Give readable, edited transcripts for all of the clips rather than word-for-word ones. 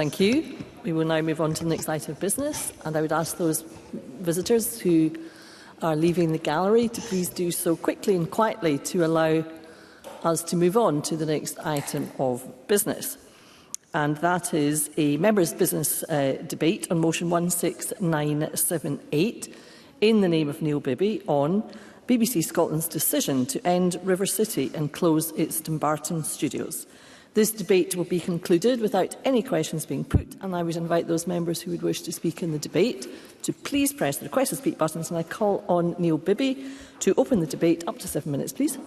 Thank you. We will now move on to the next item of business, and I would ask those visitors who are leaving the gallery to please do so quickly and quietly to allow us to move on to the next item of business. And that is a members' business debate on motion 16978 in the name of Neil Bibby on BBC Scotland's decision to end River City and close its Dumbarton studios. This debate will be concluded without any questions being put, and I would invite those members who would wish to speak in the debate to please press the request to speak buttons, and I call on Neil Bibby to open the debate. Up to 7 minutes, please.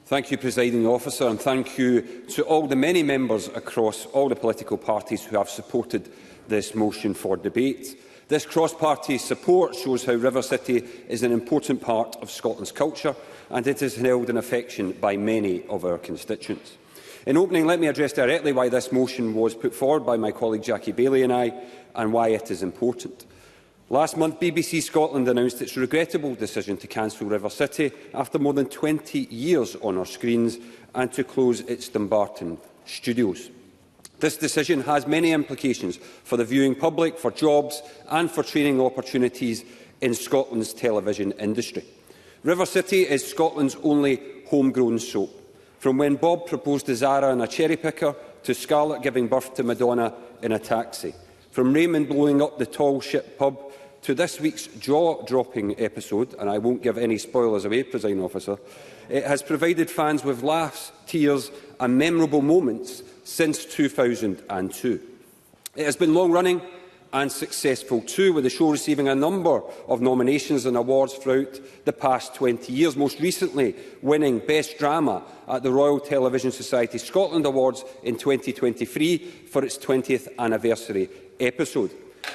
Thank you, Presiding Officer, and thank you to all the many members across all the political parties who have supported this motion for debate. This cross-party support shows how River City is an important part of Scotland's culture, and it is held in affection by many of our constituents. In opening, let me address directly why this motion was put forward by my colleague Jackie Baillie and I, and why it is important. Last month, BBC Scotland announced its regrettable decision to cancel River City after more than 20 years on our screens and to close its Dumbarton studios. This decision has many implications for the viewing public, for jobs and for training opportunities in Scotland's television industry. River City is Scotland's only homegrown soap. From when Bob proposed to Zara in a cherry picker, to Scarlett giving birth to Madonna in a taxi. From Raymond blowing up the Tall Ship pub, to this week's jaw-dropping episode, and I won't give any spoilers away, Presiding Officer, it has provided fans with laughs, tears and memorable moments since 2002. It has been long-running and successful too, with the show receiving a number of nominations and awards throughout the past 20 years, most recently winning Best Drama at the Royal Television Society Scotland Awards in 2023 for its 20th anniversary episode.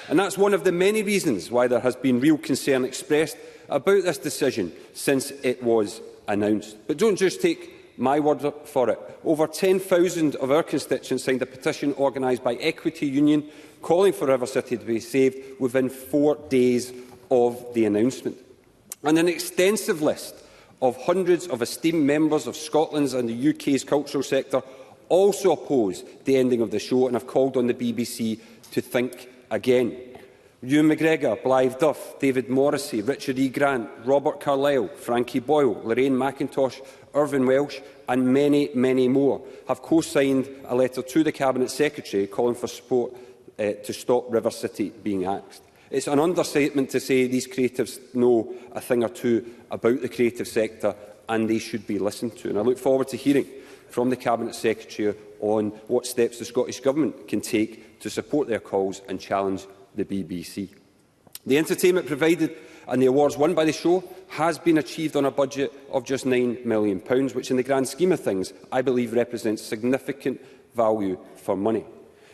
And that's one of the many reasons why there has been real concern expressed about this decision since it was announced. But don't just take my word for it. Over 10,000 of our constituents signed a petition organised by Equity Union calling for River City to be saved within 4 days of the announcement. And an extensive list of hundreds of esteemed members of Scotland's and the UK's cultural sector also oppose the ending of the show and have called on the BBC to think again. Ewan McGregor, Blythe Duff, David Morrissey, Richard E. Grant, Robert Carlyle, Frankie Boyle, Lorraine McIntosh, Irvine Welsh and many, many more have co-signed a letter to the Cabinet Secretary calling for support to stop River City being axed. It's an understatement to say these creatives know a thing or two about the creative sector and they should be listened to. And I look forward to hearing from the Cabinet Secretary on what steps the Scottish Government can take to support their calls and challenge the BBC. The entertainment provided and the awards won by the show has been achieved on a budget of just £9 million, which in the grand scheme of things, I believe represents significant value for money.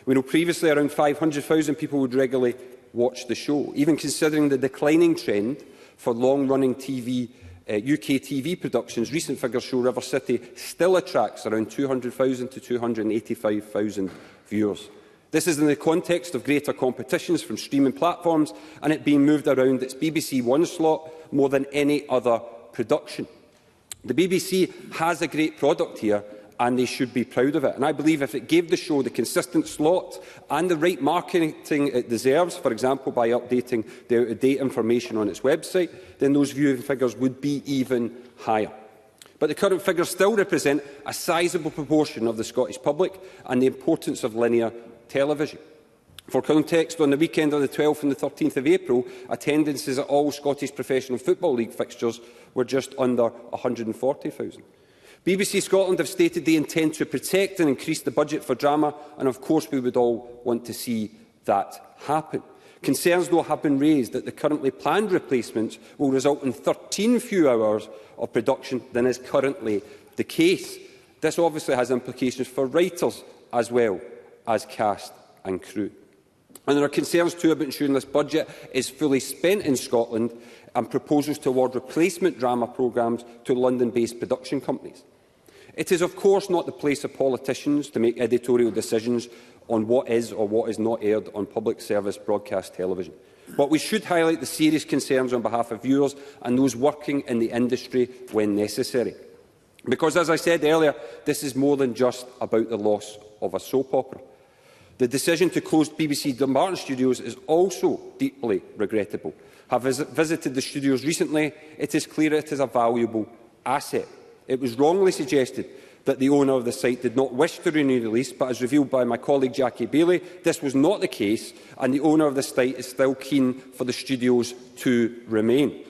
We know previously around 500,000 people would regularly watch the show. Even considering the declining trend for long-running UK TV productions, recent figures show River City still attracts around 200,000 to 285,000 viewers. This is in the context of greater competitions from streaming platforms and it being moved around its BBC One slot more than any other production. The BBC has a great product here and they should be proud of it. And I believe if it gave the show the consistent slot and the right marketing it deserves, for example by updating the out-of-date information on its website, then those viewing figures would be even higher. But the current figures still represent a sizable proportion of the Scottish public and the importance of linear television. For context, on the weekend of the 12th and the 13th of April, attendances at all Scottish Professional Football League fixtures were just under 140,000. BBC Scotland have stated they intend to protect and increase the budget for drama, and of course we would all want to see that happen. Concerns, though, have been raised that the currently planned replacements will result in 13 fewer hours of production than is currently the case. This obviously has implications for writers as well as cast and crew. And there are concerns too about ensuring this budget is fully spent in Scotland and proposals to award replacement drama programmes to London-based production companies. It is of course not the place of politicians to make editorial decisions on what is or what is not aired on public service broadcast television. But we should highlight the serious concerns on behalf of viewers and those working in the industry when necessary. Because, as I said earlier, this is more than just about the loss of a soap opera. The decision to close BBC Dumbarton Studios is also deeply regrettable. Having visited the studios recently, it is clear it is a valuable asset. It was wrongly suggested that the owner of the site did not wish to renew the lease, but as revealed by my colleague Jackie Bailey, this was not the case, and the owner of the site is still keen for the studios to remain.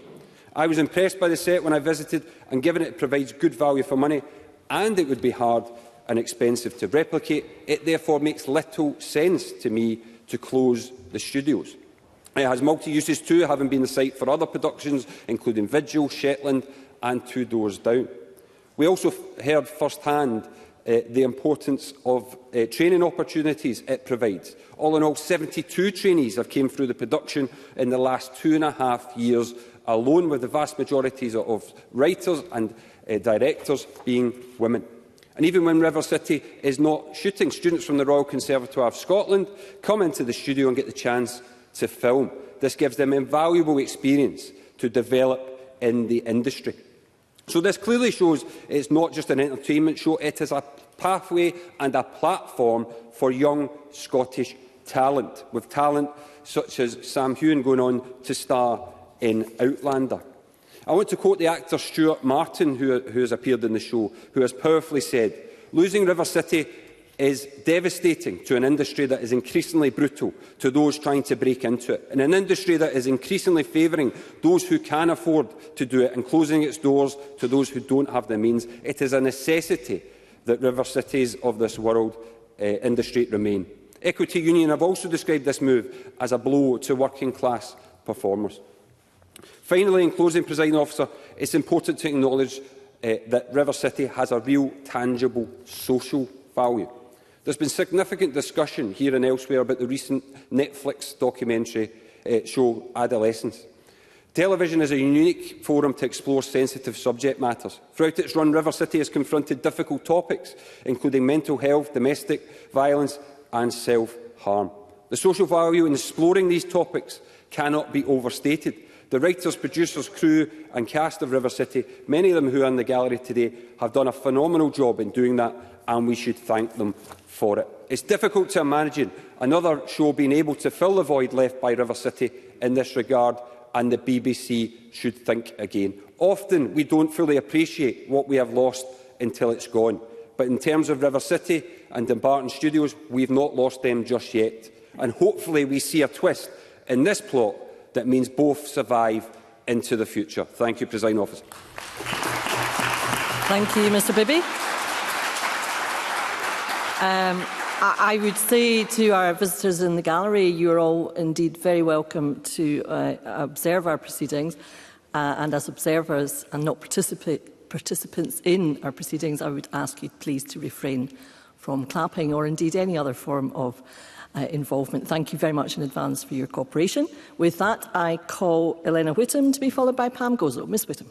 I was impressed by the set when I visited, and given it provides good value for money, and it would be hard and expensive to replicate, it therefore makes little sense to me to close the studios. It has multi-uses too, having been the site for other productions, including Vigil, Shetland and Two Doors Down. We also heard first-hand the importance of training opportunities it provides. All in all, 72 trainees have come through the production in the last 2.5 years alone, with the vast majority of writers and directors being women. And even when River City is not shooting, students from the Royal Conservatoire of Scotland come into the studio and get the chance to film. This gives them invaluable experience to develop in the industry. So this clearly shows it's not just an entertainment show, it is a pathway and a platform for young Scottish talent, with talent such as Sam Heughan going on to star in Outlander. I want to quote the actor Stuart Martin, who has appeared in the show, who has powerfully said, "Losing River City is devastating to an industry that is increasingly brutal to those trying to break into it, in an industry that is increasingly favouring those who can afford to do it and closing its doors to those who don't have the means. It is a necessity that River Cities of this world industry remain." Equity Union have also described this move as a blow to working-class performers. Finally, in closing, Presiding Officer, it's important to acknowledge that River City has a real, tangible social value. There's been significant discussion here and elsewhere about the recent Netflix documentary show Adolescence. Television is a unique forum to explore sensitive subject matters. Throughout its run, River City has confronted difficult topics, including mental health, domestic violence and self-harm. The social value in exploring these topics cannot be overstated. The writers, producers, crew and cast of River City, many of them who are in the gallery today, have done a phenomenal job in doing that, and we should thank them for it. It's difficult to imagine another show being able to fill the void left by River City in this regard, and the BBC should think again. Often we don't fully appreciate what we have lost until it's gone. But in terms of River City and Dumbarton Studios, we've not lost them just yet. And hopefully we see a twist in this plot that means both survive into the future. Thank you, Presiding Officer. Thank you, Mr Bibby. I would say to our visitors in the gallery, you are all indeed very welcome to observe our proceedings, and as observers and not participants in our proceedings, I would ask you please to refrain from clapping or indeed any other form of involvement. Thank you very much in advance for your cooperation. With that, I call Elena Whittam to be followed by Pam Gozo. Ms Whittam.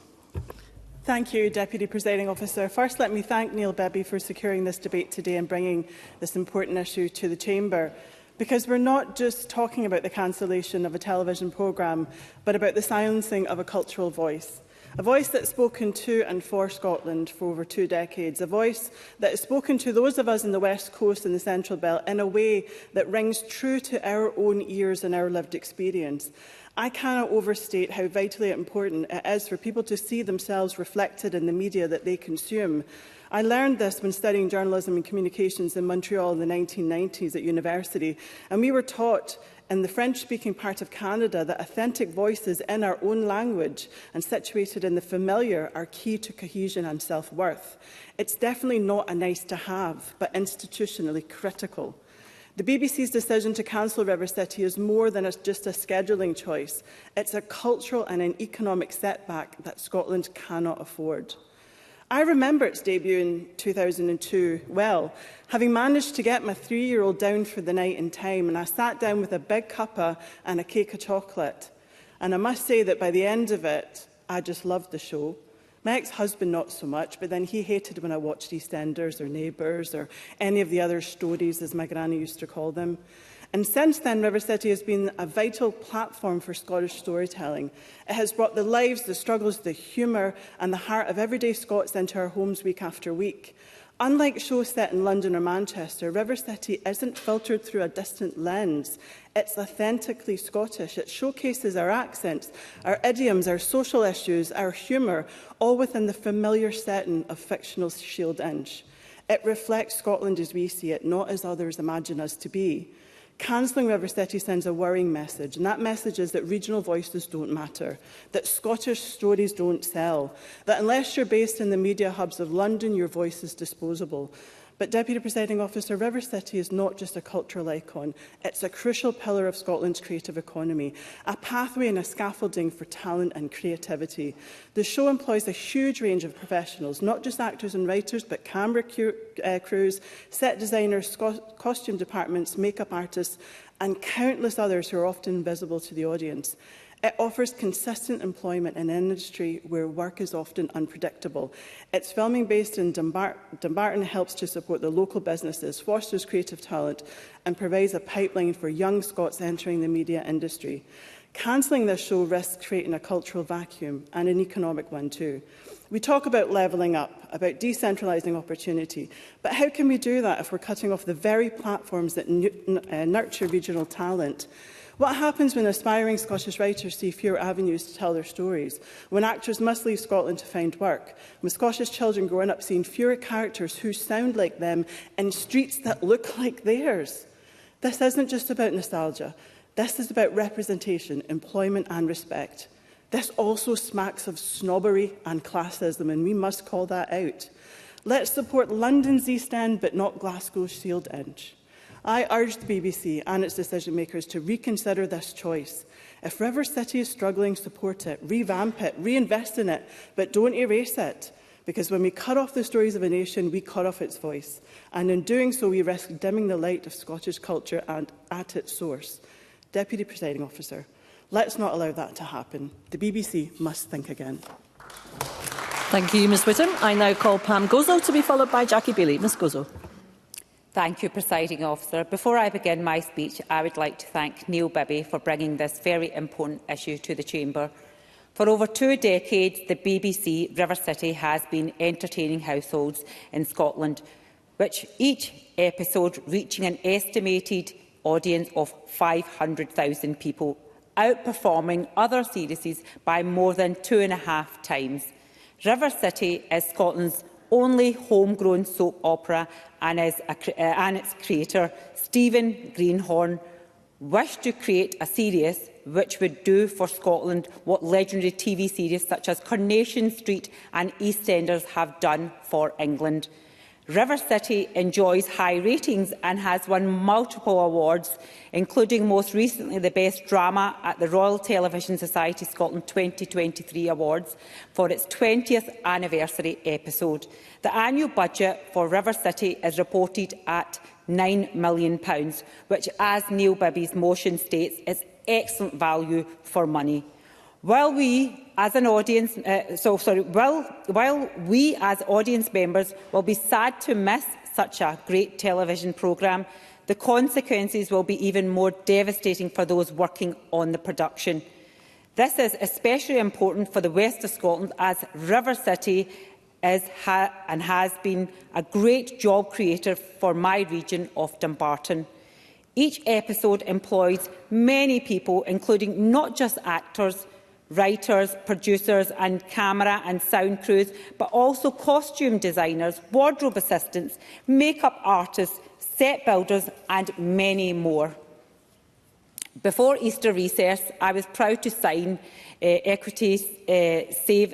Thank you, Deputy Presiding Officer. First, let me thank Neil Bibby for securing this debate today and bringing this important issue to the Chamber. Because we're not just talking about the cancellation of a television programme, but about the silencing of a cultural voice. A voice that's spoken to and for Scotland for over 2 decades. A voice that has spoken to those of us in the West Coast and the Central Belt in a way that rings true to our own ears and our lived experience. I cannot overstate how vitally important it is for people to see themselves reflected in the media that they consume. I learned this when studying journalism and communications in Montreal in the 1990s at university, and we were taught in the French-speaking part of Canada that authentic voices in our own language and situated in the familiar are key to cohesion and self-worth. It's definitely not a nice-to-have, but institutionally critical. The BBC's decision to cancel River City is more than just a scheduling choice. It's a cultural and an economic setback that Scotland cannot afford. I remember its debut in 2002 well, having managed to get my 3-year-old down for the night in time, and I sat down with a big cuppa and a cake of chocolate. And I must say that by the end of it, I just loved the show. My ex-husband not so much, but then he hated when I watched EastEnders or Neighbours or any of the other stories, as my granny used to call them. And since then, River City has been a vital platform for Scottish storytelling. It has brought the lives, the struggles, the humour and the heart of everyday Scots into our homes week after week. Unlike shows set in London or Manchester, River City isn't filtered through a distant lens. It's authentically Scottish. It showcases our accents, our idioms, our social issues, our humour, all within the familiar setting of fictional Shield Inch. It reflects Scotland as we see it, not as others imagine us to be. Cancelling River City sends a worrying message, and that message is that regional voices don't matter, that Scottish stories don't sell, that unless you're based in the media hubs of London, your voice is disposable. But, Deputy Presiding Officer, River City is not just a cultural icon. It's a crucial pillar of Scotland's creative economy, a pathway and a scaffolding for talent and creativity. The show employs a huge range of professionals, not just actors and writers, but camera crews, set designers, costume departments, makeup artists, and countless others who are often invisible to the audience. It offers consistent employment in an industry where work is often unpredictable. Its filming based in Dumbarton helps to support the local businesses, fosters creative talent and provides a pipeline for young Scots entering the media industry. Cancelling this show risks creating a cultural vacuum and an economic one too. We talk about levelling up, about decentralising opportunity, but how can we do that if we're cutting off the very platforms that nurture regional talent? What happens when aspiring Scottish writers see fewer avenues to tell their stories? When actors must leave Scotland to find work? When Scottish children growing up seeing fewer characters who sound like them in streets that look like theirs? This isn't just about nostalgia. This is about representation, employment and respect. This also smacks of snobbery and classism, and we must call that out. Let's support London's East End, but not Glasgow's Shield Inch. I urge the BBC and its decision makers to reconsider this choice. If River City is struggling, support it, revamp it, reinvest in it, but don't erase it. Because when we cut off the stories of a nation, we cut off its voice. And in doing so, we risk dimming the light of Scottish culture and at its source. Deputy Presiding Officer, let's not allow that to happen. The BBC must think again. Thank you, Ms Whittam. I now call Pam Gozo to be followed by Jackie Bailey. Ms Gozo. Thank you, Presiding Officer. Before I begin my speech, I would like to thank Neil Bibby for bringing this very important issue to the Chamber. For over 2 decades, the BBC River City has been entertaining households in Scotland, which each episode reaching an estimated audience of 500,000 people, outperforming other series by more than 2.5 times. River City is Scotland's only homegrown soap opera, and its creator, Stephen Greenhorn, wished to create a series which would do for Scotland what legendary TV series such as Coronation Street and EastEnders have done for England. River City enjoys high ratings and has won multiple awards, including most recently the Best Drama at the Royal Television Society Scotland 2023 Awards for its 20th anniversary episode. The annual budget for River City is reported at £9 million, which, as Neil Bibby's motion states, is excellent value for money. While we as audience members will be sad to miss such a great television programme, the consequences will be even more devastating for those working on the production. This is especially important for the west of Scotland, as River City is and has been a great job creator for my region of Dumbarton. Each episode employs many people, including not just actors, writers, producers and camera and sound crews, but also costume designers, wardrobe assistants, makeup artists, set builders and many more. Before Easter recess, I was proud to sign Equity's Save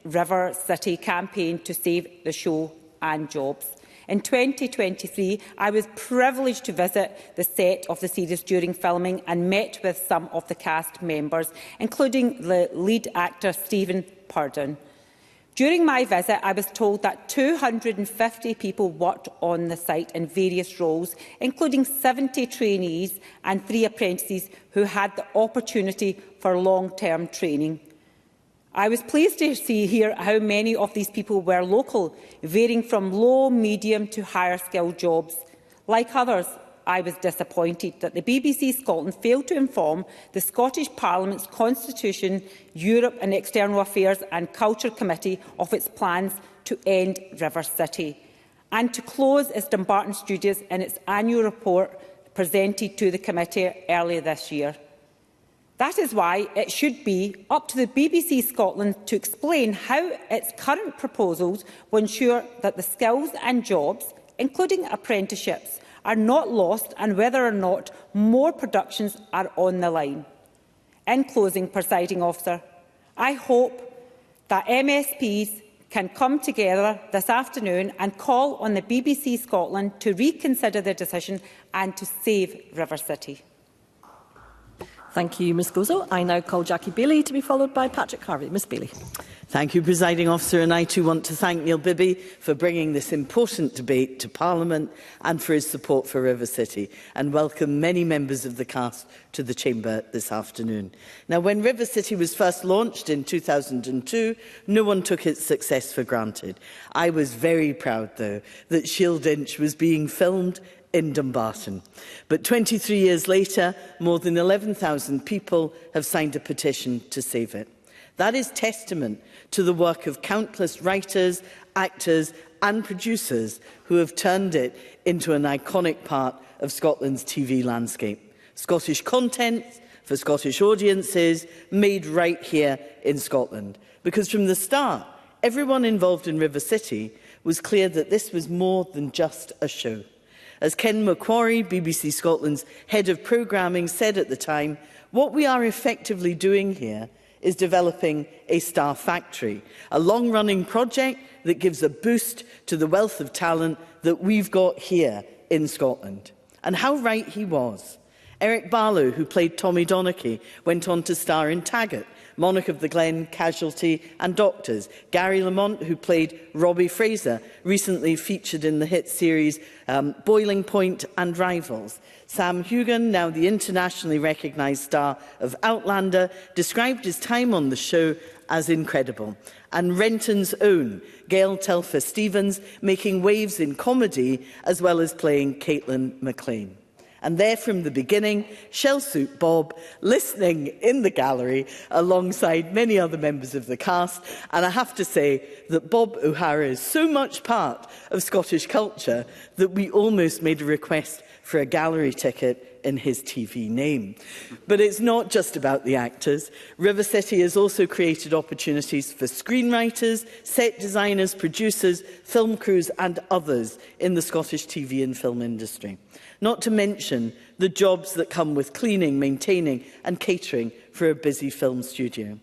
River City campaign to save the show and jobs. In 2023, I was privileged to visit the set of the series during filming and met with some of the cast members, including the lead actor Stephen Purdon. During my visit, I was told that 250 people worked on the site in various roles, including 70 trainees and 3 apprentices who had the opportunity for long-term training. I was pleased to hear how many of these people were local, varying from low, medium to higher skilled jobs. Like others, I was disappointed that the BBC Scotland failed to inform the Scottish Parliament's Constitution, Europe and External Affairs and Culture Committee of its plans to end River City. and to close its Dumbarton Studios in its annual report presented to the committee earlier this year. That is why it should be up to the BBC Scotland to explain how its current proposals will ensure that the skills and jobs, including apprenticeships, are not lost and whether or not more productions are on the line. In closing, Presiding Officer, I hope that MSPs can come together this afternoon and call on the BBC Scotland to reconsider their decision and to save River City. Thank you, Ms Gozo. I now call Jackie Bailey to be followed by Patrick Harvey. Ms Bailey. Thank you, Presiding Officer, and I too want to thank Neil Bibby for bringing this important debate to Parliament and for his support for River City, and welcome many members of the cast to the Chamber this afternoon. Now, when River City was first launched in 2002, no one took its success for granted. I was very proud, though, that Shield Inch was being filmed in Dumbarton. But 23 years later, more than 11,000 people have signed a petition to save it. That is testament to the work of countless writers, actors and producers who have turned it into an iconic part of Scotland's TV landscape. Scottish content for Scottish audiences made right here in Scotland. Because from the start, everyone involved in River City was clear that this was more than just a show. As Ken Macquarie, BBC Scotland's head of programming, said at the time, what we are effectively doing here is developing a star factory, a long-running project that gives a boost to the wealth of talent that we've got here in Scotland. And how right he was. Eric Barlow, who played Tommy Donachie, went on to star in Taggart, Monarch of the Glen, Casualty and Doctors. Gary Lamont, who played Robbie Fraser, recently featured in the hit series Boiling Point and Rivals. Sam Hugan, now the internationally recognised star of Outlander, described his time on the show as incredible. And Renton's own Gail Telfer-Stevens making waves in comedy as well as playing Caitlin McLean. And there from the beginning, Shell Suit Bob, listening in the gallery alongside many other members of the cast. And I have to say that Bob O'Hara is so much part of Scottish culture that we almost made a request for a gallery ticket in his TV name. But it's not just about the actors. River City has also created opportunities for screenwriters, set designers, producers, film crews and others in the Scottish TV and film industry. Not to mention the jobs that come with cleaning, maintaining and catering for a busy film studio.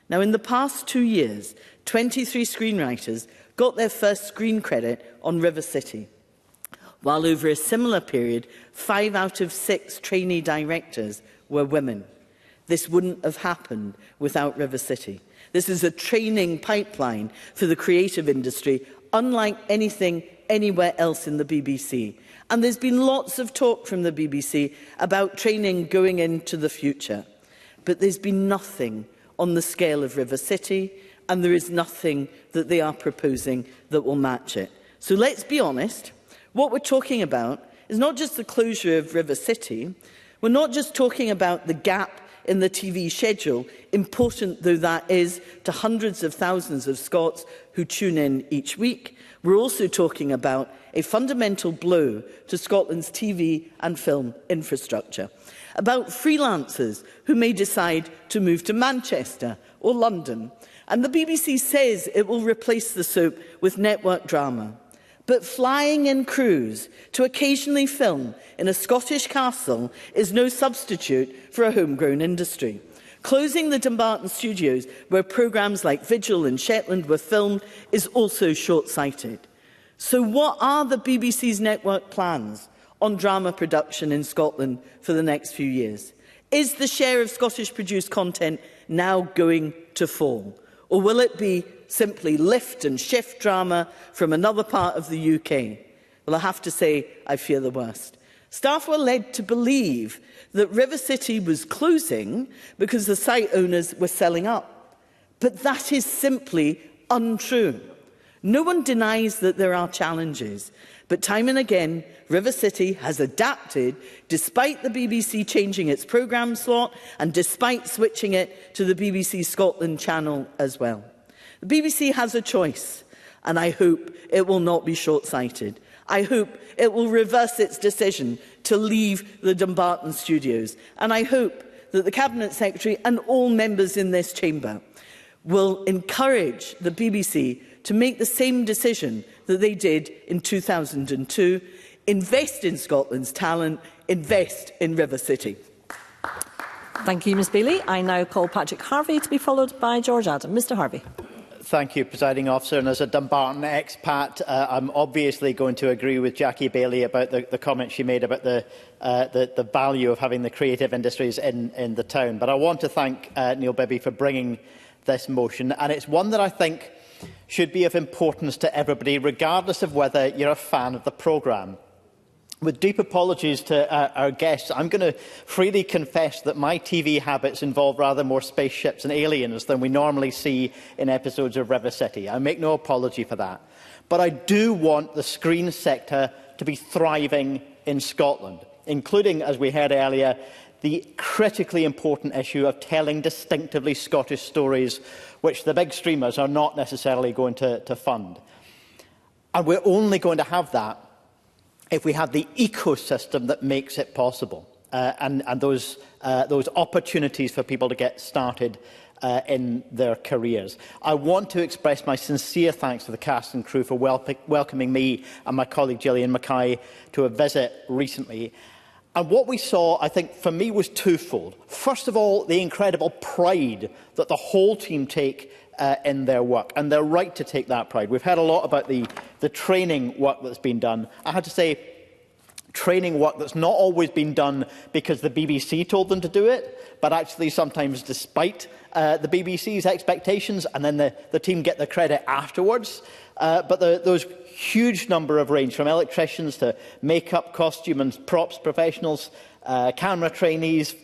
Now, in the past 2 years, 23 screenwriters got their first screen credit on River City, while over a similar period, 5 out of 6 trainee directors were women. This wouldn't have happened without River City. This is a training pipeline for the creative industry, unlike anything anywhere else in the BBC. And there's been lots of talk from the BBC about training going into the future. But there's been nothing on the scale of River City, and there is nothing that they are proposing that will match it. So let's be honest. What we're talking about is not just the closure of River City. We're not just talking about the gap in the TV schedule, important though that is to hundreds of thousands of Scots who tune in each week. We're also talking about a fundamental blow to Scotland's TV and film infrastructure, about freelancers who may decide to move to Manchester or London. And the BBC says it will replace the soap with network drama. But flying in crews to occasionally film in a Scottish castle is no substitute for a homegrown industry. Closing the Dumbarton Studios, where programmes like Vigil and Shetland were filmed, is also short-sighted. So what are the BBC's network plans on drama production in Scotland for the next few years? Is the share of Scottish-produced content now going to fall? Or will it be simply lift and shift drama from another part of the UK? Well, I have to say, I fear the worst. Staff were led to believe that River City was closing because the site owners were selling up. But that is simply untrue. No one denies that there are challenges, but time and again, River City has adapted despite the BBC changing its programme slot and despite switching it to the BBC Scotland channel as well. The BBC has a choice: And I hope it will not be short-sighted. I hope it will reverse its decision to leave the Dumbarton studios. And I hope that the Cabinet Secretary and all members in this chamber will encourage the BBC to make the same decision that they did in 2002. Invest in Scotland's talent, invest in River City. Thank you, Ms Bailey. I now call Patrick Harvey to be followed by George Adam. Mr Harvey. Thank you, Presiding Officer. And as a Dumbarton expat, I'm obviously going to agree with Jackie Bailey about the comment she made about the value of having the creative industries in the town. But I want to thank Neil Bibby for bringing this motion, and it's one that I think should be of importance to everybody, regardless of whether you're a fan of the programme. With deep apologies to our guests, I'm going to freely confess that my TV habits involve rather more spaceships and aliens than we normally see in episodes of River City. I make no apology for that. But I do want the screen sector to be thriving in Scotland, including, as we heard earlier, the critically important issue of telling distinctively Scottish stories, which the big streamers are not necessarily going to fund. And we're only going to have that if we have the ecosystem that makes it possible, and those opportunities for people to get started in their careers. I want to express my sincere thanks to the cast and crew for welcoming me and my colleague Gillian Mackay to a visit recently. And what we saw, I think, for me, was twofold. First of all, the incredible pride that the whole team take in their work, and they're right to take that pride. We've heard a lot about the training work that's been done. I had to say, training work that's not always been done because the BBC told them to do it, but actually sometimes despite the BBC's expectations, and then the team get the credit afterwards. But those huge number of range, from electricians to makeup, costume and props professionals, camera trainees,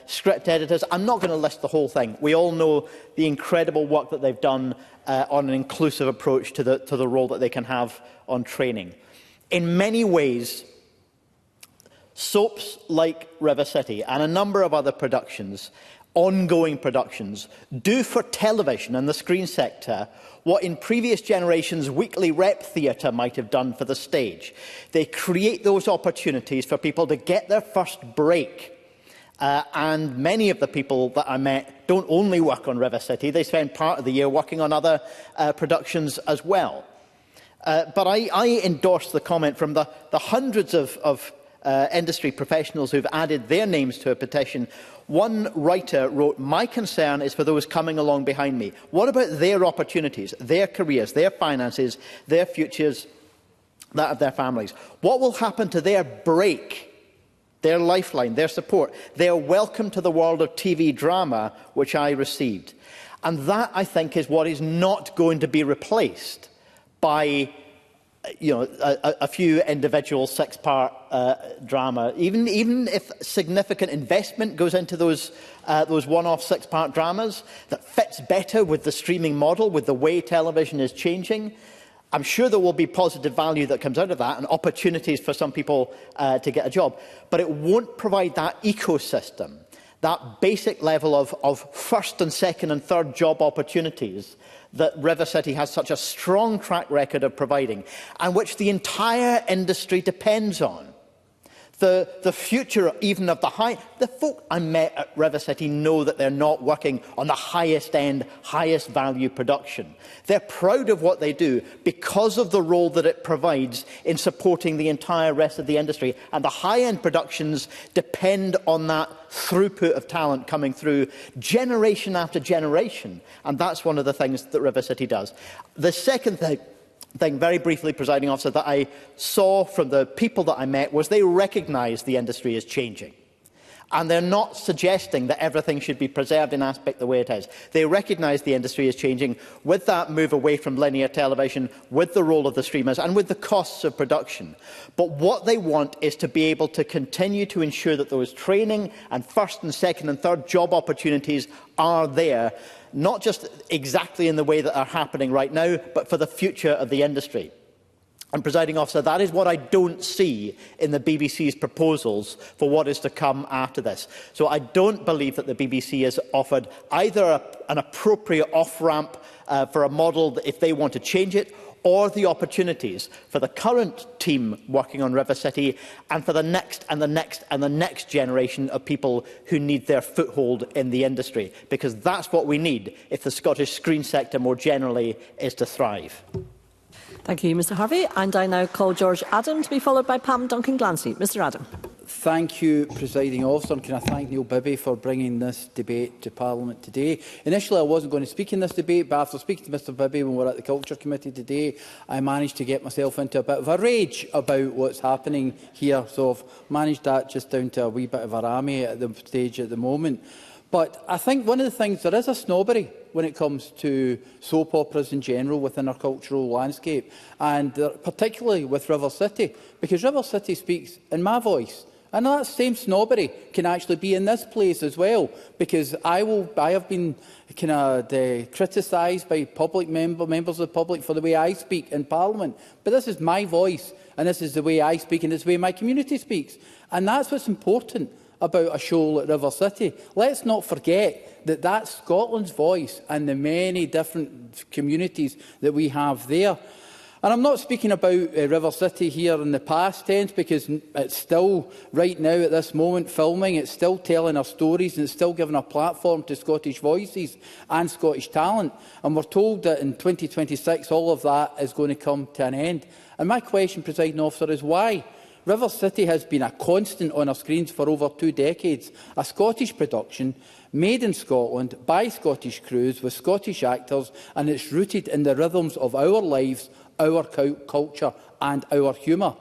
script editors. I'm not going to list the whole thing. We all know the incredible work that they've done on an inclusive approach to the role that they can have on training. In many ways, soaps like River City and a number of other productions, ongoing productions, do for television and the screen sector what in previous generations weekly rep theatre might have done for the stage. They create those opportunities for people to get their first break. And many of the people that I met don't only work on River City, they spend part of the year working on other productions as well. But I endorse the comment from the hundreds of industry professionals who've added their names to a petition. One writer wrote, "My concern is for those coming along behind me. What about their opportunities, their careers, their finances, their futures, that of their families? What will happen to their break, their lifeline, their support, their welcome to the world of TV drama, which I received?" And that, I think, is what is not going to be replaced by a few individual six-part drama. Even if significant investment goes into those one-off six-part dramas that fits better with the streaming model, with the way television is changing, I'm sure there will be positive value that comes out of that and opportunities for some people to get a job. But it won't provide that ecosystem, that basic level of first and second and third job opportunities that River City has such a strong track record of providing, and which the entire industry depends on. The future even of the folk I met at River City know that they're not working on the highest end, highest value production. They're proud of what they do because of the role that it provides in supporting the entire rest of the industry. And the high-end productions depend on that throughput of talent coming through generation after generation. And that's one of the things that River City does. The second thing, very briefly, Presiding Officer, that I saw from the people that I met was they recognise the industry is changing. And they're not suggesting that everything should be preserved in aspect the way it is. They recognise the industry is changing with that move away from linear television, with the role of the streamers and with the costs of production. But what they want is to be able to continue to ensure that those training and first and second and third job opportunities are there, not just exactly in the way that are happening right now, but for the future of the industry. And, Presiding Officer, that is what I don't see in the BBC's proposals for what is to come after this. So I don't believe that the BBC has offered either an appropriate off-ramp for a model that if they want to change it, or the opportunities for the current team working on River City and for the next and the next and the next generation of people who need their foothold in the industry, because that's what we need if the Scottish screen sector more generally is to thrive. Thank you, Mr Harvey. And I now call George Adam to be followed by Pam Duncan-Glancy. Mr Adam. Thank you, Presiding Officer, and can I thank Neil Bibby for bringing this debate to Parliament today. Initially, I wasn't going to speak in this debate, but after speaking to Mr Bibby when we were at the Culture Committee today, I managed to get myself into a bit of a rage about what's happening here. So I've managed that just down to a wee bit of a rammy at the stage at the moment. But I think one of the things, there is a snobbery when it comes to soap operas in general within our cultural landscape, and particularly with River City, because River City speaks in my voice. And that same snobbery can actually be in this place as well, because I have been kind of criticised by members of the public for the way I speak in Parliament. But this is my voice, and this is the way I speak, and it's the way my community speaks. And that's what's important about a show like River City. Let's not forget that that's Scotland's voice and the many different communities that we have there. And I'm not speaking about River City here in the past tense, because it's still, right now at this moment, filming, it's still telling our stories, and it's still giving a platform to Scottish voices and Scottish talent. And we're told that in 2026 all of that is going to come to an end. And my question, Presiding Officer, is why? River City has been a constant on our screens for over 2 decades, a Scottish production made in Scotland by Scottish crews with Scottish actors, and it's rooted in the rhythms of our lives, our culture and our humour.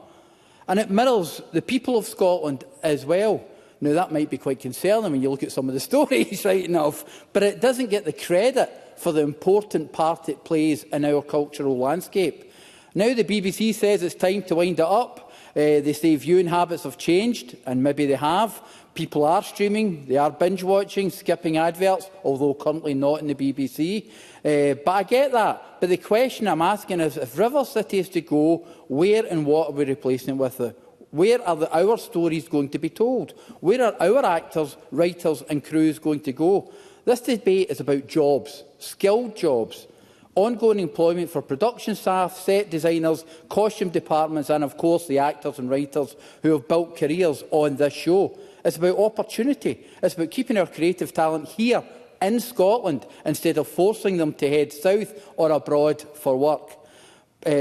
And it mirrors the people of Scotland as well. Now, that might be quite concerning when you look at some of the stories, right enough, but it doesn't get the credit for the important part it plays in our cultural landscape. Now the BBC says it's time to wind it up. They say viewing habits have changed, and maybe they have. People are streaming, they are binge-watching, skipping adverts, although currently not in the BBC. But I get that. But the question I'm asking is, if River City is to go, where and what are we replacing it with? Where are our stories going to be told? Where are our actors, writers and crews going to go? This debate is about jobs, skilled jobs, ongoing employment for production staff, set designers, costume departments and, of course, the actors and writers who have built careers on this show. It's about opportunity. It's about keeping our creative talent here in Scotland instead of forcing them to head south or abroad for work.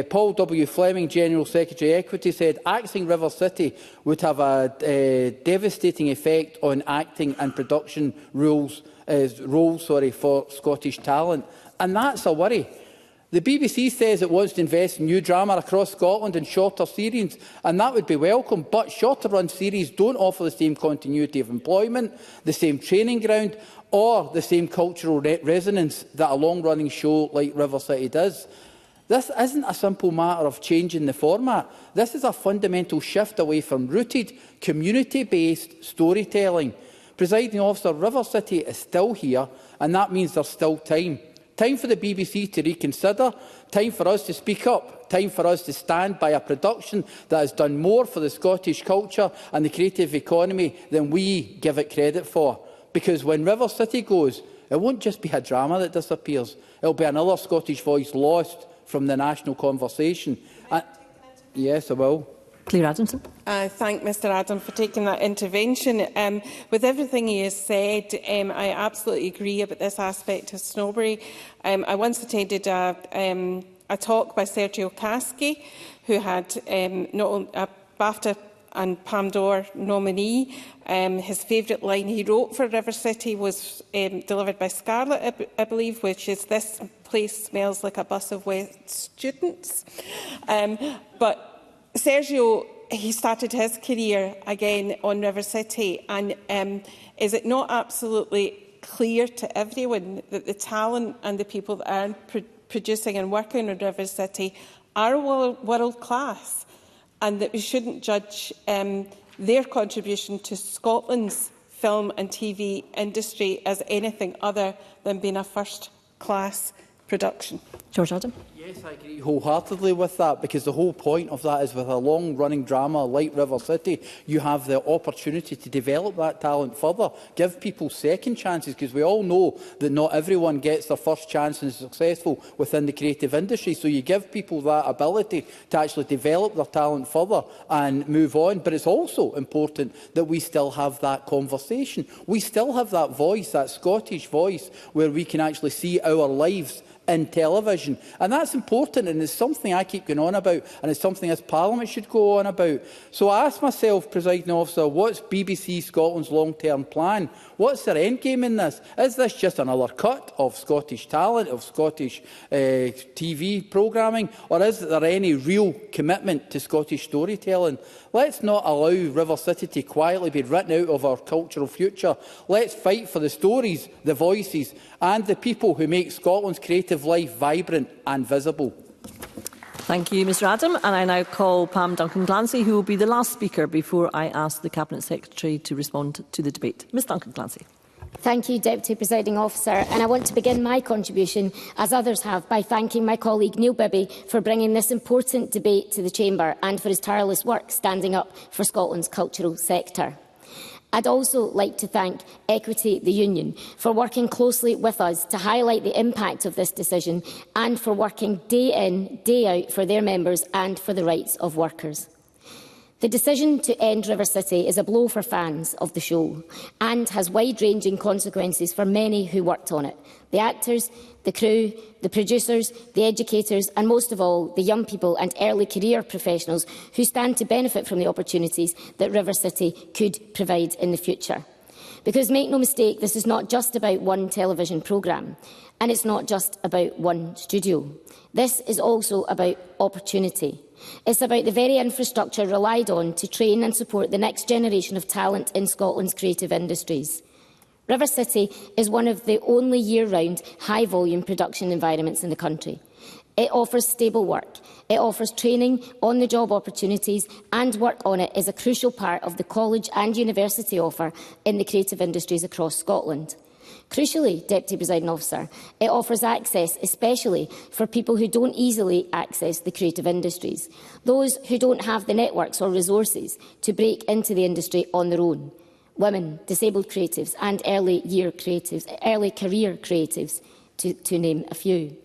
Paul W. Fleming, General Secretary Equity, said axing River City would have a devastating effect on acting and production roles for Scottish talent. And that's a worry. The BBC says it wants to invest in new drama across Scotland in shorter series, and that would be welcome, but shorter-run series don't offer the same continuity of employment, the same training ground, or the same cultural resonance that a long-running show like River City does. This isn't a simple matter of changing the format. This is a fundamental shift away from rooted, community-based storytelling. Presiding Officer, River City is still here, and that means there's still time. Time for the BBC to reconsider, time for us to speak up, time for us to stand by a production that has done more for the Scottish culture and the creative economy than we give it credit for. Because when River City goes, it won't just be a drama that disappears, it will be another Scottish voice lost from the national conversation. Yes, I will. Claire Adamson. I thank Mr Adam for taking that intervention. With everything he has said, I absolutely agree about this aspect of snobbery. I once attended a talk by Sergio Caschi, who had not only a BAFTA and Palme d'Or nominee. His favourite line he wrote for River City was delivered by Scarlett, I believe, which is, "This place smells like a bus of wet students." But Sergio, he started his career again on River City, and is it not absolutely clear to everyone that the talent and the people that are producing and working on River City are world class, and that we shouldn't judge their contribution to Scotland's film and TV industry as anything other than being a first-class production? George Adam. Yeah, Yes, I agree wholeheartedly with that, because the whole point of that is with a long-running drama like River City, you have the opportunity to develop that talent further, give people second chances, because we all know that not everyone gets their first chance and is successful within the creative industry. So you give people that ability to actually develop their talent further and move on. But it's also important that we still have that conversation. We still have that voice, that Scottish voice, where we can actually see our lives in television. And that's important, and it's something I keep going on about, and it's something this Parliament should go on about. So I ask myself, Presiding Officer, what's BBC Scotland's long-term plan? What's their end game in this? Is this just another cut of Scottish talent, of Scottish TV programming, or is there any real commitment to Scottish storytelling? Let's not allow River City to quietly be written out of our cultural future. Let's fight for the stories, the voices and the people who make Scotland's creative life vibrant and visible. Thank you, Mr Adam. And I now call Pam Duncan-Clancy, who will be the last speaker before I ask the Cabinet Secretary to respond to the debate. Ms Duncan-Clancy. Thank you, Deputy Presiding Officer. And I want to begin my contribution, as others have, by thanking my colleague Neil Bibby for bringing this important debate to the Chamber and for his tireless work standing up for Scotland's cultural sector. I'd also like to thank Equity, the union, for working closely with us to highlight the impact of this decision and for working day in, day out for their members and for the rights of workers. The decision to end River City is a blow for fans of the show and has wide-ranging consequences for many who worked on it: the actors, the crew, the producers, the educators and, most of all, the young people and early career professionals who stand to benefit from the opportunities that River City could provide in the future. Because, make no mistake, this is not just about one television programme, and it's not just about one studio. This is also about opportunity. It's about the very infrastructure relied on to train and support the next generation of talent in Scotland's creative industries. River City is one of the only year-round, high-volume production environments in the country. It offers stable work, it offers training, on-the-job opportunities, and work on it is a crucial part of the college and university offer in the creative industries across Scotland. Crucially, Deputy Presiding Officer, it offers access especially for people who don't easily access the creative industries, those who don't have the networks or resources to break into the industry on their own. Women, disabled creatives and early career creatives, to name a few.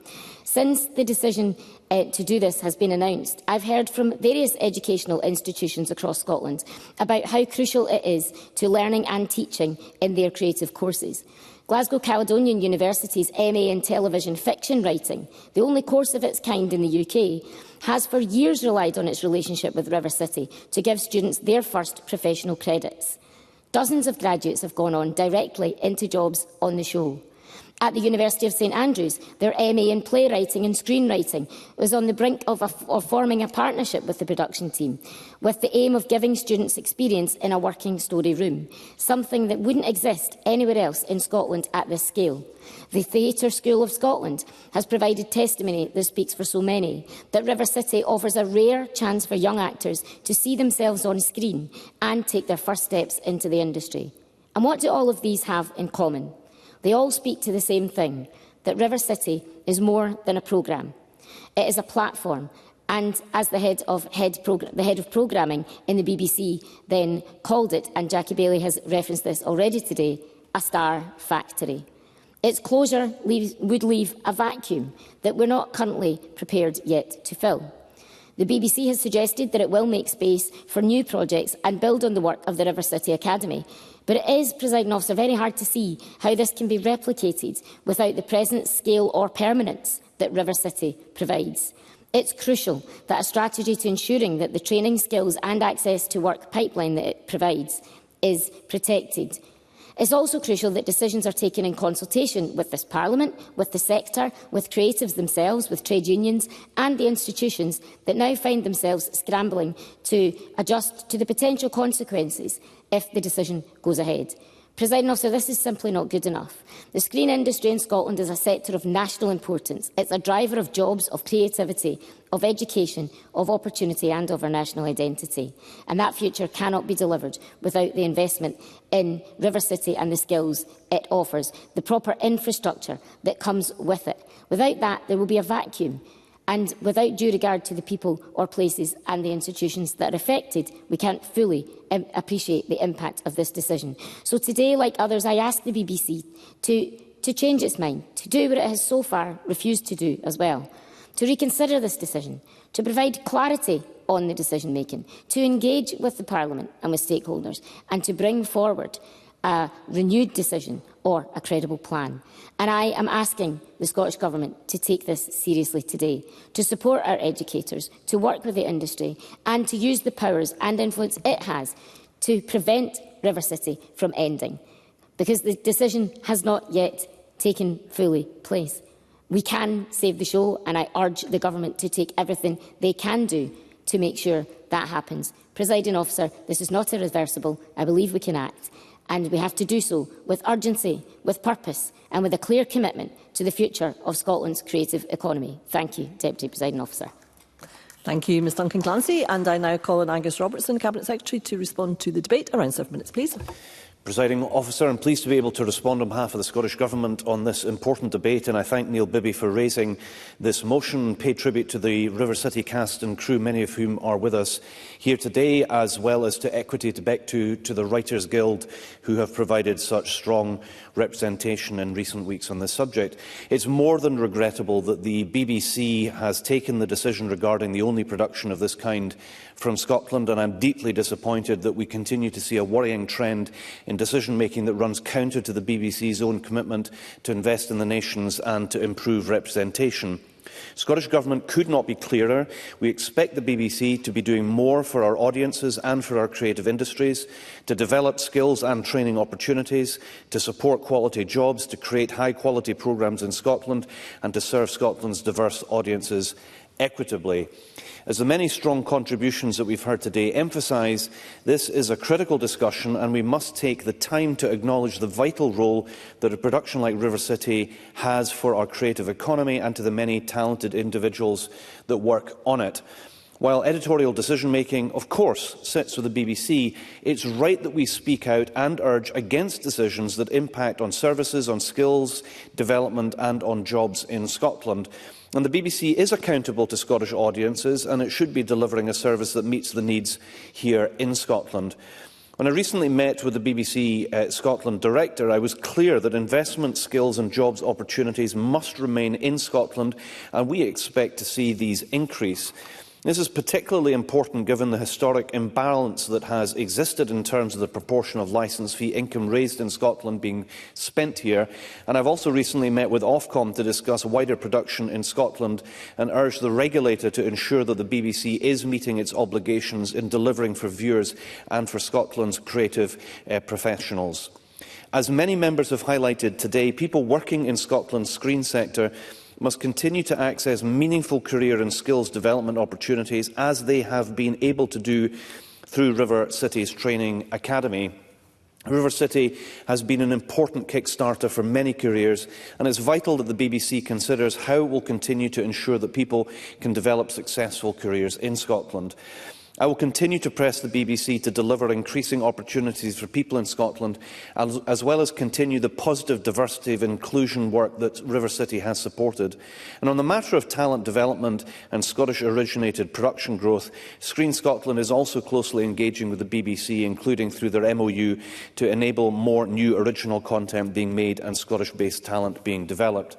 Since the decision to do this has been announced, I've heard from various educational institutions across Scotland about how crucial it is to learning and teaching in their creative courses. Glasgow Caledonian University's MA in Television Fiction Writing, the only course of its kind in the UK, has for years relied on its relationship with River City to give students their first professional credits. Dozens of graduates have gone on directly into jobs on the show. At the University of St Andrews, their MA in Playwriting and Screenwriting was on the brink of forming a partnership with the production team, with the aim of giving students experience in a working story room, something that wouldn't exist anywhere else in Scotland at this scale. The Theatre School of Scotland has provided testimony that speaks for so many, that River City offers a rare chance for young actors to see themselves on screen and take their first steps into the industry. And what do all of these have in common? They all speak to the same thing, that River City is more than a programme. It is a platform, and as the head of programming in the BBC then called it, and Jackie Bailey has referenced this already today, a star factory. Its closure would leave a vacuum that we're not currently prepared yet to fill. The BBC has suggested that it will make space for new projects and build on the work of the River City Academy. But it is, Presiding Officer, very hard to see how this can be replicated without the presence, scale or permanence that River City provides. It's crucial that a strategy to ensuring that the training, skills and access to work pipeline that it provides is protected. It's also crucial that decisions are taken in consultation with this Parliament, with the sector, with creatives themselves, with trade unions and the institutions that now find themselves scrambling to adjust to the potential consequences if the decision goes ahead. Presiding Officer, this is simply not good enough. The screen industry in Scotland is a sector of national importance. It's a driver of jobs, of creativity, of education, of opportunity and of our national identity. And that future cannot be delivered without the investment in River City and the skills it offers, the proper infrastructure that comes with it. Without that, there will be a vacuum. And without due regard to the people or places and the institutions that are affected, we can't fully appreciate the impact of this decision. So today, like others, I ask the BBC to change its mind, to do what it has so far refused to do as well, to reconsider this decision, to provide clarity on the decision-making, to engage with the Parliament and with stakeholders, and to bring forward a renewed decision or a credible plan. And I am asking the Scottish Government to take this seriously today, to support our educators, to work with the industry and to use the powers and influence it has to prevent River City from ending, because the decision has not yet taken fully place. We can save the show, and I urge the Government to take everything they can do to make sure that happens. Presiding Officer, this is not irreversible. I believe we can act, and we have to do so with urgency, with purpose and with a clear commitment to the future of Scotland's creative economy. Thank you, Deputy Presiding Officer. Thank you, Ms Duncan Clancy. And I now call on Angus Robertson, Cabinet Secretary, to respond to the debate. Around 7 minutes, please. Presiding Officer, I'm pleased to be able to respond on behalf of the Scottish Government on this important debate, and I thank Neil Bibby for raising this motion and pay tribute to the River City cast and crew, many of whom are with us here today, as well as to Equity to the Writers Guild, who have provided such strong representation in recent weeks on this subject. It's more than regrettable that the BBC has taken the decision regarding the only production of this kind from Scotland, and I'm deeply disappointed that we continue to see a worrying trend in decision-making that runs counter to the BBC's own commitment to invest in the nations and to improve representation. Scottish Government could not be clearer. We expect the BBC to be doing more for our audiences and for our creative industries, to develop skills and training opportunities, to support quality jobs, to create high-quality programmes in Scotland and to serve Scotland's diverse audiences equitably. As the many strong contributions that we've heard today emphasise, this is a critical discussion, and we must take the time to acknowledge the vital role that a production like River City has for our creative economy and to the many talented individuals that work on it. While editorial decision-making, of course, sits with the BBC, it's right that we speak out and urge against decisions that impact on services, on skills, development and on jobs in Scotland. And the BBC is accountable to Scottish audiences, and it should be delivering a service that meets the needs here in Scotland. When I recently met with the BBC Scotland Director, I was clear that investment, skills and jobs opportunities must remain in Scotland, and we expect to see these increase. This is particularly important given the historic imbalance that has existed in terms of the proportion of licence fee income raised in Scotland being spent here. And I've also recently met with Ofcom to discuss wider production in Scotland and urge the regulator to ensure that the BBC is meeting its obligations in delivering for viewers and for Scotland's creative professionals. As many members have highlighted today, people working in Scotland's screen sector must continue to access meaningful career and skills development opportunities, as they have been able to do through River City's Training Academy. River City has been an important kick-starter for many careers, and it's vital that the BBC considers how it will continue to ensure that people can develop successful careers in Scotland. I will continue to press the BBC to deliver increasing opportunities for people in Scotland, as well as continue the positive diversity of inclusion work that River City has supported. And on the matter of talent development and Scottish-originated production growth, Screen Scotland is also closely engaging with the BBC, including through their MOU, to enable more new original content being made and Scottish-based talent being developed.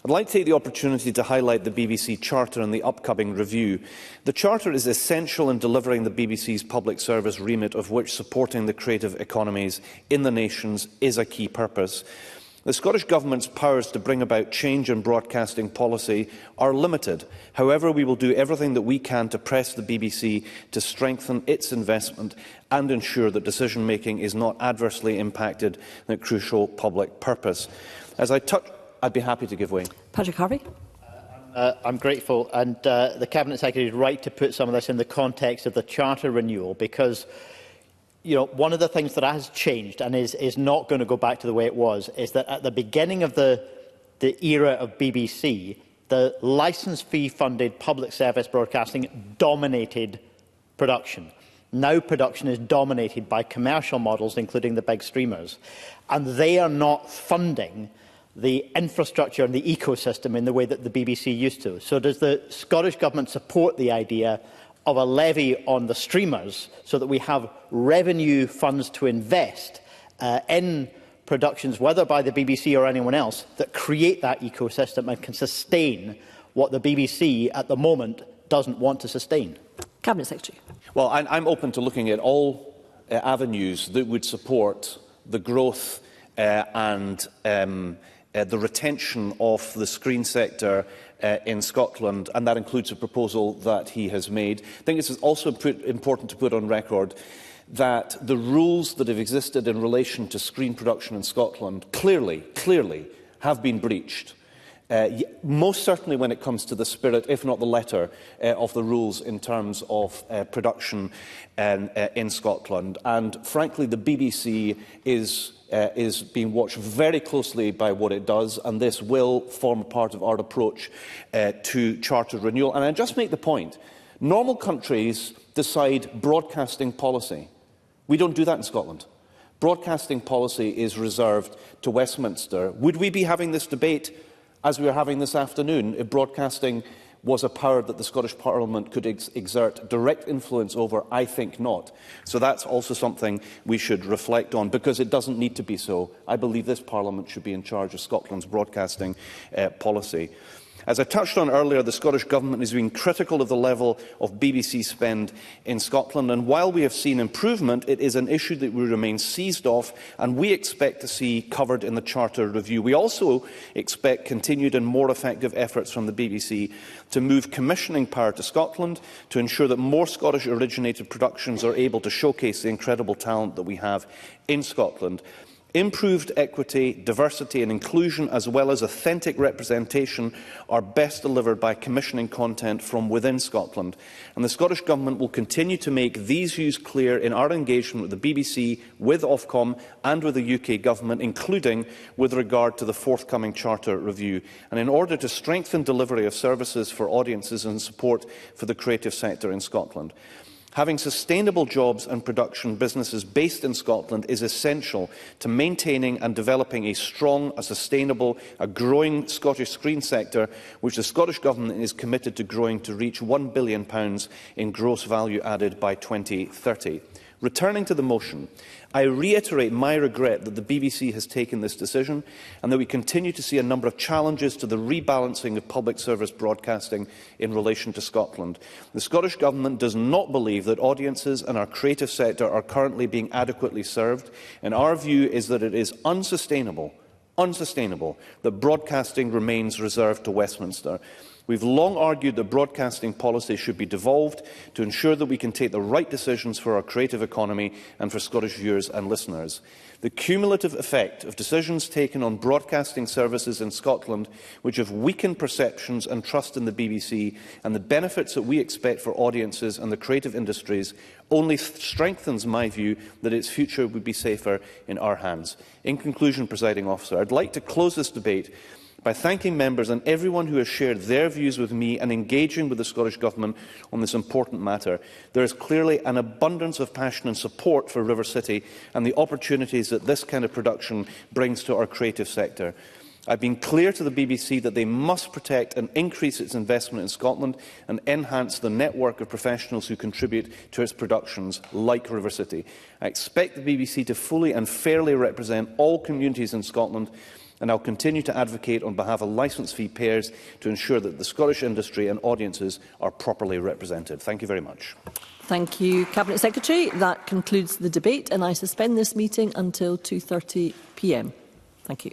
I'd like to take the opportunity to highlight the BBC Charter and the upcoming review. The Charter is essential in delivering the BBC's public service remit, of which supporting the creative economies in the nations is a key purpose. The Scottish Government's powers to bring about change in broadcasting policy are limited. However, we will do everything that we can to press the BBC to strengthen its investment and ensure that decision-making is not adversely impacted on a crucial public purpose. As I touch, I'd be happy to give way. Patrick Harvey. I'm grateful, and the Cabinet Secretary is right to put some of this in the context of the Charter renewal, because one of the things that has changed and is not going to go back to the way it was is that at the beginning of the era of BBC, the licence fee funded public service broadcasting dominated production. Now production is dominated by commercial models, including the big streamers, and they are not funding the infrastructure and the ecosystem in the way that the BBC used to. So does the Scottish Government support the idea of a levy on the streamers so that we have revenue funds to invest in productions, whether by the BBC or anyone else, that create that ecosystem and can sustain what the BBC at the moment doesn't want to sustain? Cabinet Secretary. Well, I'm open to looking at all avenues that would support the growth and the retention of the screen sector in Scotland, and that includes a proposal that he has made. I think it's also important to put on record that the rules that have existed in relation to screen production in Scotland clearly have been breached. Most certainly when it comes to the spirit, if not the letter, of the rules in terms of production in Scotland. And frankly, the BBC is being watched very closely by what it does, and this will form part of our approach to charter renewal. And I just make the point, normal countries decide broadcasting policy. We don't do that in Scotland. Broadcasting policy is reserved to Westminster. Would we be having this debate as we are having this afternoon if broadcasting was a power that the Scottish Parliament could exert direct influence over? I think not. So that's also something we should reflect on, because it doesn't need to be so. I believe this Parliament should be in charge of Scotland's broadcasting policy. As I touched on earlier, the Scottish Government has been critical of the level of BBC spend in Scotland, and while we have seen improvement, it is an issue that we remain seized of and we expect to see covered in the Charter review. We also expect continued and more effective efforts from the BBC to move commissioning power to Scotland, to ensure that more Scottish-originated productions are able to showcase the incredible talent that we have in Scotland. Improved equity, diversity and inclusion, as well as authentic representation, are best delivered by commissioning content from within Scotland. And the Scottish Government will continue to make these views clear in our engagement with the BBC, with Ofcom and with the UK Government, including with regard to the forthcoming Charter review. And in order to strengthen delivery of services for audiences and support for the creative sector in Scotland. Having sustainable jobs and production businesses based in Scotland is essential to maintaining and developing a strong, sustainable, growing Scottish screen sector, which the Scottish Government is committed to growing to reach £1 billion in gross value added by 2030. Returning to the motion, I reiterate my regret that the BBC has taken this decision and that we continue to see a number of challenges to the rebalancing of public service broadcasting in relation to Scotland. The Scottish Government does not believe that audiences and our creative sector are currently being adequately served, and our view is that it is unsustainable that broadcasting remains reserved to Westminster. We've long argued that broadcasting policy should be devolved to ensure that we can take the right decisions for our creative economy and for Scottish viewers and listeners. The cumulative effect of decisions taken on broadcasting services in Scotland, which have weakened perceptions and trust in the BBC, and the benefits that we expect for audiences and the creative industries, only strengthens my view that its future would be safer in our hands. In conclusion, Presiding Officer, I'd like to close this debate by thanking members and everyone who has shared their views with me and engaging with the Scottish Government on this important matter. There is clearly an abundance of passion and support for River City and the opportunities that this kind of production brings to our creative sector. I've been clear to the BBC that they must protect and increase its investment in Scotland and enhance the network of professionals who contribute to its productions, like River City. I expect the BBC to fully and fairly represent all communities in Scotland, and I'll continue to advocate on behalf of licence fee payers to ensure that the Scottish industry and audiences are properly represented. Thank you very much. Thank you, Cabinet Secretary. That concludes the debate, and I suspend this meeting until 2:30 p.m. Thank you.